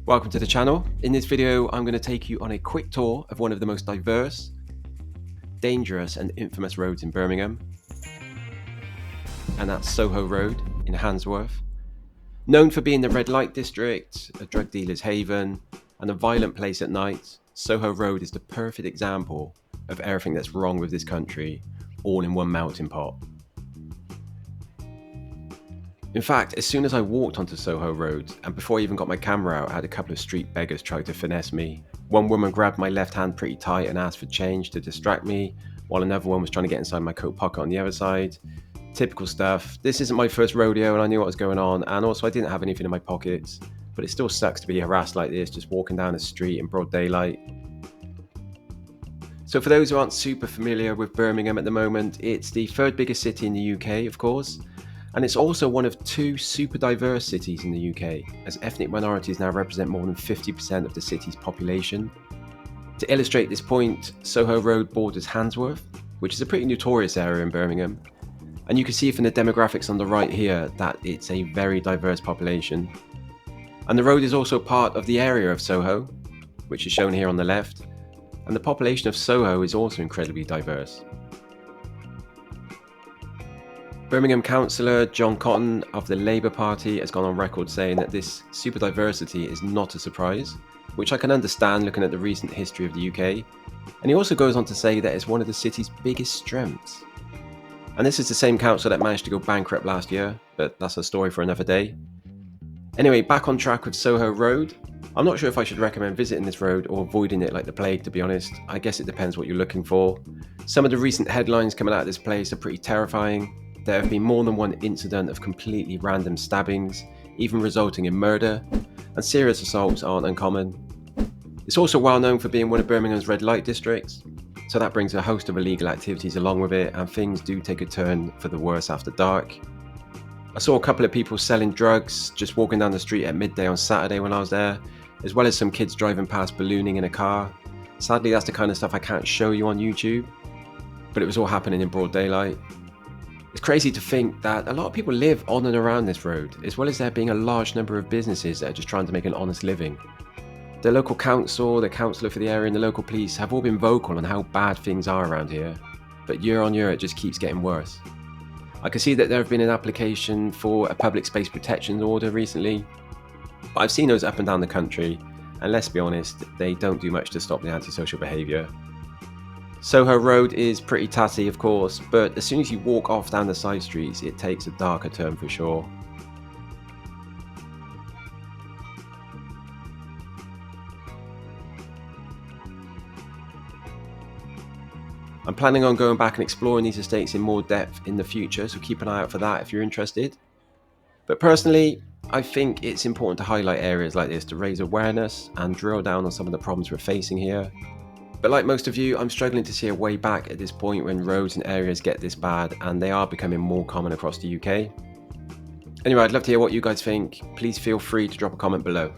Welcome to the channel. In this video, I'm going to take you on a quick tour of one of the most diverse, dangerous and infamous roads in Birmingham, and that's Soho Road in Handsworth. Known for being the red light district, a drug dealer's haven, and a violent place at night, Soho Road is the perfect example of everything that's wrong with this country, all in one melting pot. In fact, as soon as I walked onto Soho Road, and before I even got my camera out, I had a couple of street beggars try to finesse me. One woman grabbed my left hand pretty tight and asked for change to distract me, while another one was trying to get inside my coat pocket on the other side. Typical stuff. This isn't my first rodeo and I knew what was going on, and also I didn't have anything in my pockets, but it still sucks to be harassed like this, just walking down the street in broad daylight. So for those who aren't super familiar with Birmingham at the moment, it's the third biggest city in the UK, of course. And it's also one of two super diverse cities in the UK, as ethnic minorities now represent more than 50% of the city's population. To illustrate this point, Soho Road borders Handsworth, which is a pretty notorious area in Birmingham. And you can see from the demographics on the right here that it's a very diverse population. And the road is also part of the area of Soho, which is shown here on the left. And the population of Soho is also incredibly diverse. Birmingham councillor John Cotton of the Labour Party has gone on record saying that this super diversity is not a surprise, which I can understand looking at the recent history of the UK. And he also goes on to say that it's one of the city's biggest strengths. And this is the same council that managed to go bankrupt last year, but that's a story for another day. Anyway, back on track with Soho Road. I'm not sure if I should recommend visiting this road or avoiding it like the plague, to be honest. I guess it depends what you're looking for. Some of the recent headlines coming out of this place are pretty terrifying. There have been more than one incident of completely random stabbings, even resulting in murder, and serious assaults aren't uncommon. It's also well known for being one of Birmingham's red light districts, so that brings a host of illegal activities along with it, and things do take a turn for the worse after dark. I saw a couple of people selling drugs just walking down the street at midday on Saturday when I was there, as well as some kids driving past ballooning in a car. Sadly, that's the kind of stuff I can't show you on YouTube, but it was all happening in broad daylight. It's crazy to think that a lot of people live on and around this road, as well as there being a large number of businesses that are just trying to make an honest living. The local council, the councillor for the area and the local police have all been vocal on how bad things are around here, but year on year it just keeps getting worse. I can see that there have been an application for a public space protection order recently, but I've seen those up and down the country, and let's be honest, they don't do much to stop the antisocial behaviour. Soho Road is pretty tatty, of course, but as soon as you walk off down the side streets, it takes a darker turn for sure. I'm planning on going back and exploring these estates in more depth in the future, so keep an eye out for that if you're interested. But personally, I think it's important to highlight areas like this to raise awareness and drill down on some of the problems we're facing here. But like most of you, I'm struggling to see a way back at this point when roads and areas get this bad, and they are becoming more common across the UK. Anyway, I'd love to hear what you guys think. Please feel free to drop a comment below.